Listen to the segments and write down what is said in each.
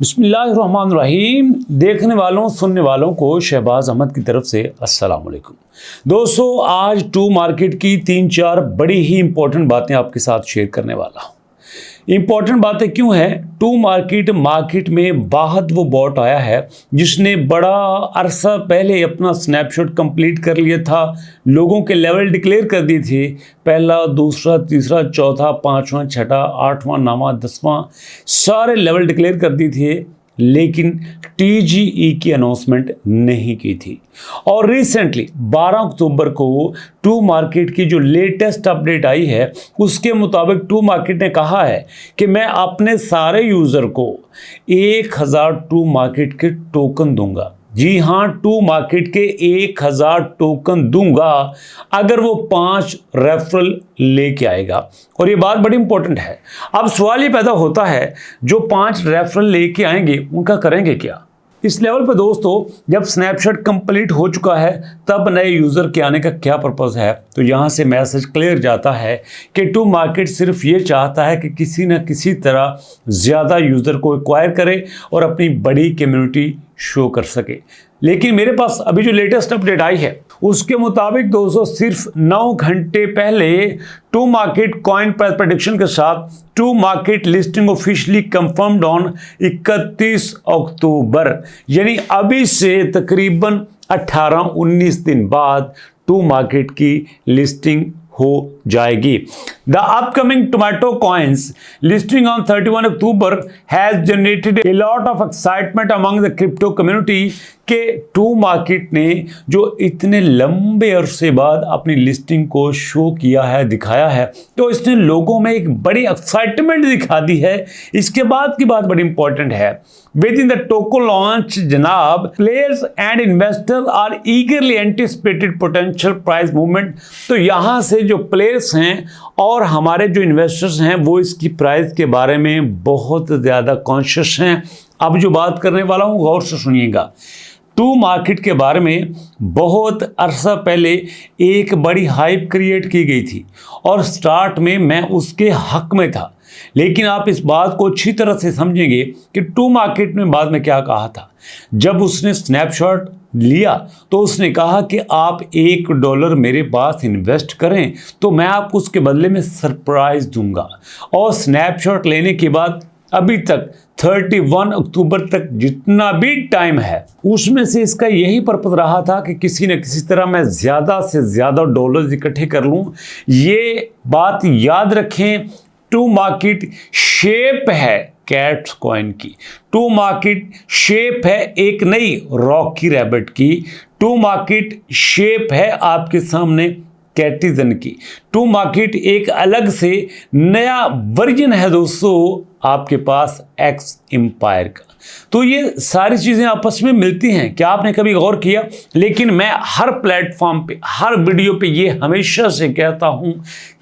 बिस्मिल्लाहिर्रहमानिर्रहीम। देखने वालों सुनने वालों को शहबाज अहमद की तरफ से अस्सलाम वालेकुम। दोस्तों, आज टू मार्केट की 3-4 बड़ी ही इंपॉर्टेंट बातें आपके साथ शेयर करने वाला हूँ। इंपॉर्टेंट बातें क्यों है? टू मार्केट में बाहर वो बॉट आया है जिसने बड़ा अरसा पहले अपना स्नैपशॉट कंप्लीट कर लिया था, लोगों के लेवल डिक्लेयर कर दिए थे, पहला, दूसरा, तीसरा, चौथा, पांचवा, छठा, आठवां, नौवां, 10वां, सारे लेवल डिक्लेयर कर दिए थे, लेकिन टीजीई की अनाउंसमेंट नहीं की थी। और रिसेंटली 12 अक्टूबर को टू मार्केट की जो लेटेस्ट अपडेट आई है उसके मुताबिक टू मार्केट ने कहा है कि मैं अपने सारे यूज़र को 1000 टू मार्केट के टोकन दूंगा। जी हाँ, टू मार्केट के 1000 टोकन दूंगा अगर वो 5 रेफरल लेके आएगा। और ये बात बड़ी इंपॉर्टेंट है। अब सवाल ये पैदा होता है, जो 5 रेफरल लेके आएंगे उनका करेंगे क्या? इस लेवल पे दोस्तों, जब स्नैपशॉट कंप्लीट हो चुका है तब नए यूज़र के आने का क्या पर्पज़ है? तो यहाँ से मैसेज क्लियर जाता है कि टू मार्केट सिर्फ ये चाहता है कि किसी न किसी तरह ज़्यादा यूज़र को एक्वायर करे और अपनी बड़ी कम्युनिटी शो कर सके। लेकिन मेरे पास अभी जो लेटेस्ट अपडेट आई है उसके मुताबिक दोस्तों, सिर्फ 9 घंटे पहले Tomarket coin price prediction के साथ Tomarket listing officially confirmed on 31 October, यानी अभी से तकरीबन 18-19 दिन बाद टू मार्केट की लिस्टिंग हो जाएगी। The upcoming tomato coins listing on 31 October has generated a lot of excitement among the crypto community के टू मार्केट ने जो इतने लंबे अरसे बाद अपनी लिस्टिंग को शो किया है, दिखाया है, तो इसने लोगों में एक बड़ी एक्साइटमेंट दिखा दी है। इसके बाद की बात बड़ी इंपॉर्टेंट है। Within the token launch जनाब, players and investors are eagerly anticipated potential price movement. तो यहाँ से जो प्लेयर्स हैं और हमारे जो इन्वेस्टर्स हैं वो इसकी प्राइस के बारे में बहुत ज़्यादा कॉन्शियस हैं। अब जो बात करने वाला हूँ गौर से सुनिएगा। टू मार्केट के बारे में बहुत अरसा पहले एक बड़ी हाइप क्रिएट की गई थी और स्टार्ट में मैं उसके हक में था, लेकिन आप इस बात को अच्छी तरह से समझेंगे कि टू मार्केट ने बाद में क्या कहा था। जब उसने स्नैपशॉट लिया तो उसने कहा कि आप $1 मेरे पास इन्वेस्ट करें तो मैं आपको उसके बदले में सरप्राइज दूंगा। और स्नैपशॉट लेने के बाद अभी तक 31 अक्टूबर तक जितना भी टाइम है उसमें से इसका यही पर्पज़ रहा था कि किसी न किसी तरह मैं ज़्यादा से ज़्यादा डॉलर्स इकट्ठे कर लूँ। ये बात याद रखें, टू मार्केट शेप है कैट्स कॉइन की, टू मार्केट शेप है एक नई रॉकी रैबिट की, टू मार्केट शेप है आपके सामने कैटिजन की, टू मार्केट एक अलग से नया वर्जन है दोस्तों आपके पास एक्स एम्पायर का। तो ये सारी चीज़ें आपस में मिलती हैं, क्या आपने कभी गौर किया? लेकिन मैं हर प्लेटफॉर्म पे, हर वीडियो पे ये हमेशा से कहता हूँ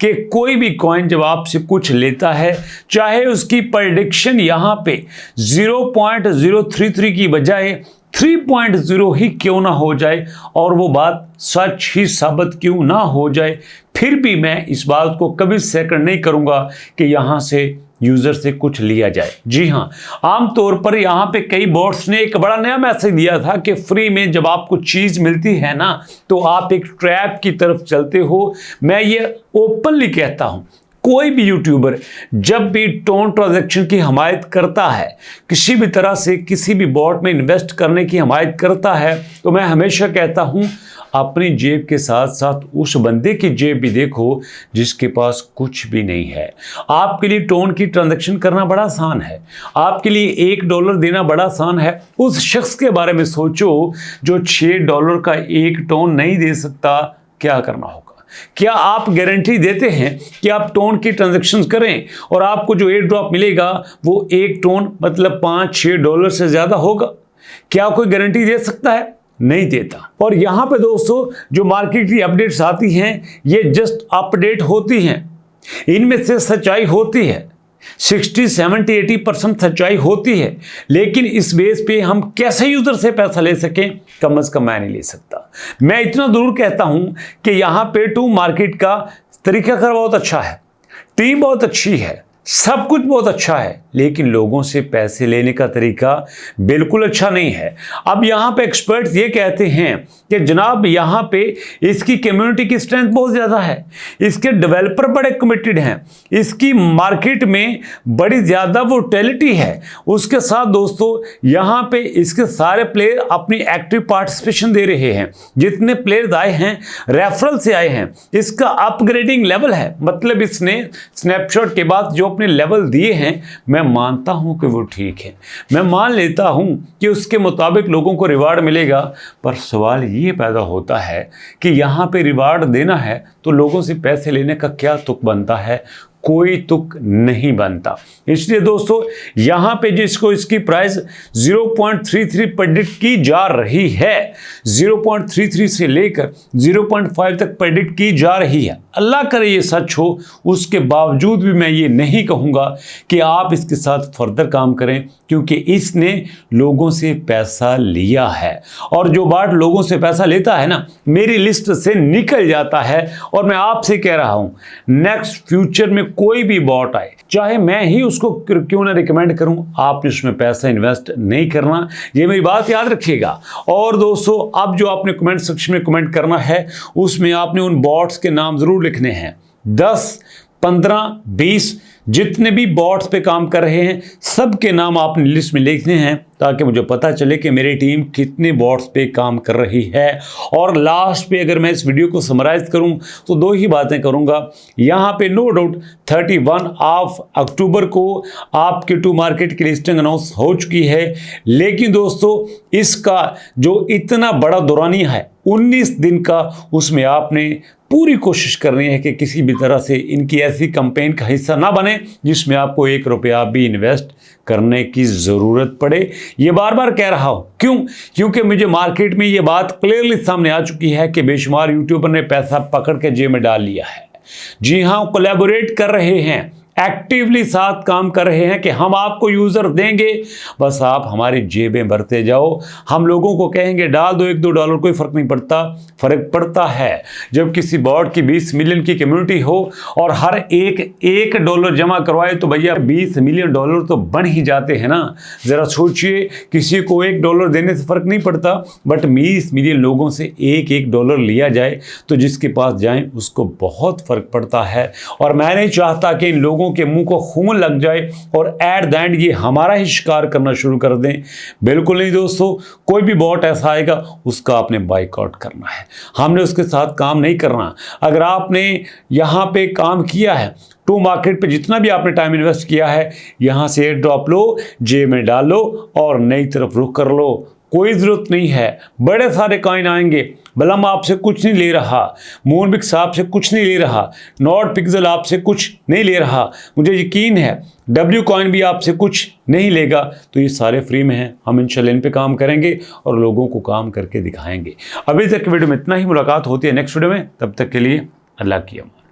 कि कोई भी कॉइन जब आपसे कुछ लेता है, चाहे उसकी प्रेडिक्शन यहाँ पे 0.033 की बजाय 3.0 ही क्यों ना हो जाए और वो बात सच ही साबित क्यों ना हो जाए, फिर भी मैं इस बात को कभी सेकंड नहीं करूँगा कि यहाँ से यूज़र से कुछ लिया जाए। जी हाँ, आमतौर पर यहाँ पे कई बॉट्स ने एक बड़ा नया मैसेज दिया था कि फ्री में जब आपको चीज़ मिलती है ना तो आप एक ट्रैप की तरफ चलते हो। मैं ये ओपनली कहता हूँ, कोई भी यूट्यूबर जब भी टोन ट्रांजैक्शन की हमायत करता है, किसी भी तरह से किसी भी बॉट में इन्वेस्ट करने की हमायत करता है, तो मैं हमेशा कहता हूँ अपनी जेब के साथ साथ उस बंदे की जेब भी देखो जिसके पास कुछ भी नहीं है। आपके लिए टोन की ट्रांजैक्शन करना बड़ा आसान है, आपके लिए $1 देना बड़ा आसान है। उस शख्स के बारे में सोचो जो $6 का एक टोन नहीं दे सकता, क्या करना होगा? क्या आप गारंटी देते हैं कि आप टोन की ट्रांजैक्शन करें और आपको जो एयर ड्रॉप मिलेगा वो एक टोन मतलब $5-6 से ज़्यादा होगा? क्या कोई गारंटी दे सकता है? नहीं देता। और यहाँ पे दोस्तों जो मार्केट की अपडेट्स आती हैं ये जस्ट अपडेट होती हैं, इनमें से सच्चाई होती है 60-70-80% सच्चाई होती है, लेकिन इस बेस पे हम कैसे यूज़र से पैसा ले सकें कम से कम मैं नहीं ले सकता। मैं इतना ज़रूर कहता हूँ कि यहाँ पे टू मार्केट का तरीकाकार बहुत अच्छा है, टीम बहुत अच्छी है, सब कुछ बहुत अच्छा है, लेकिन लोगों से पैसे लेने का तरीका बिल्कुल अच्छा नहीं है। अब यहाँ पे एक्सपर्ट्स ये कहते हैं कि जनाब यहाँ पे इसकी कम्युनिटी की स्ट्रेंथ बहुत ज़्यादा है, इसके डेवलपर बड़े कमिटेड हैं, इसकी मार्केट में बड़ी ज़्यादा वोलेटिलिटी है। उसके साथ दोस्तों यहाँ पे इसके सारे प्लेयर अपनी एक्टिव पार्टिसिपेशन दे रहे हैं। जितने प्लेयर्स आए हैं रेफरल से आए हैं। इसका अपग्रेडिंग लेवल है, मतलब इसने स्नैपशॉट के बाद जो अपने लेवल दिए हैं मैं मानता हूं कि वो ठीक है, मैं मान लेता हूं कि उसके मुताबिक लोगों को रिवार्ड मिलेगा। पर सवाल ये पैदा होता है कि यहाँ पे रिवार्ड देना है तो लोगों से पैसे लेने का क्या तुक बनता है? कोई तुक नहीं बनता। इसलिए दोस्तों यहाँ पे जिसको इसकी प्राइस 0.33 प्रेडिक्ट की जा रही है, 0.33 से लेकर 0.5 तक प्रेडिक्ट की जा रही है। अल्लाह करे ये सच हो, उसके बावजूद भी मैं ये नहीं कहूँगा कि आप इसके साथ फर्दर काम करें, क्योंकि इसने लोगों से पैसा लिया है। और जो बॉट लोगों से पैसा लेता है ना, मेरी लिस्ट से निकल जाता है। और मैं आपसे कह रहा हूँ नेक्स्ट फ्यूचर में कोई भी बॉट आए, चाहे मैं ही उसको क्यों ना रिकमेंड करूं, आपने उसमें पैसा इन्वेस्ट नहीं करना, ये मेरी बात याद रखिएगा। और दोस्तों अब जो आपने कमेंट सेक्शन में कमेंट करना है उसमें आपने उन बॉट्स के नाम जरूर लिखने हैं। 10, 15, 20 जितने भी बॉट्स पे काम कर रहे हैं सबके नाम आपने लिस्ट में लिखने हैं, ताकि मुझे पता चले कि मेरी टीम कितने बॉट्स पे काम कर रही है। और लास्ट पे अगर मैं इस वीडियो को समराइज करूं तो दो ही बातें करूंगा। यहाँ पे नो डाउट 31 अक्टूबर को आपके टू मार्केट की लिस्टिंग अनाउंस हो चुकी है, लेकिन दोस्तों इसका जो इतना बड़ा दौरानिया है 19 दिन का, उसमें आपने पूरी कोशिश करनी है कि किसी भी तरह से इनकी ऐसी कैंपेन का हिस्सा ना बने जिसमें आपको 1 रुपया भी इन्वेस्ट करने की ज़रूरत पड़े। ये बार बार कह रहा हूँ, क्यों? क्योंकि मुझे मार्केट में ये बात क्लियरली सामने आ चुकी है कि बेशुमार यूट्यूबर ने पैसा पकड़ के जेब में डाल लिया है। जी हाँ, कोलैबोरेट कर रहे हैं, एक्टिवली साथ काम कर रहे हैं कि हम आपको यूज़र देंगे, बस आप हमारी जेबें भरते जाओ। हम लोगों को कहेंगे डाल दो 1-2 डॉलर, कोई फ़र्क नहीं पड़ता। फ़र्क पड़ता है जब किसी बॉट की 20 मिलियन की कम्युनिटी हो और हर एक $1 जमा करवाए तो भैया 20 मिलियन डॉलर तो बन ही जाते हैं ना। ज़रा सोचिए, किसी को $1 देने से फ़र्क नहीं पड़ता, बट 20 मिलियन लोगों से $1 लिया जाए तो जिसके पास जाए उसको बहुत फ़र्क पड़ता है। और मैं नहीं चाहता कि इन लोगों के मुंह को खून लग जाए और एट द एंड ये हमारा ही शिकार करना शुरू कर दें। बिल्कुल नहीं दोस्तों, कोई भी बॉट ऐसा आएगा उसका आपने बाइकआउट करना है, हमने उसके साथ काम नहीं करना। अगर आपने यहाँ पे काम किया है, टू मार्केट पे जितना भी आपने टाइम इन्वेस्ट किया है, यहाँ से एयर ड्रॉप लो, जेब में डालो और नई तरफ रुख कर लो। कोई ज़रूरत नहीं है, बड़े सारे कॉइन आएंगे। बलम आपसे कुछ नहीं ले रहा, मूनबिक्स आपसे कुछ नहीं ले रहा, नॉट पिक्सल आपसे कुछ नहीं ले रहा, मुझे यकीन है डब्ल्यू कॉइन भी आपसे कुछ नहीं लेगा। तो ये सारे फ्री में हैं, हम इंशाल्लाह इन पे काम करेंगे और लोगों को काम करके दिखाएंगे। अभी तक वीडियो में इतना ही, मुलाकात होती है नेक्स्ट वीडियो में, तब तक के लिए अल्लाह की अमान।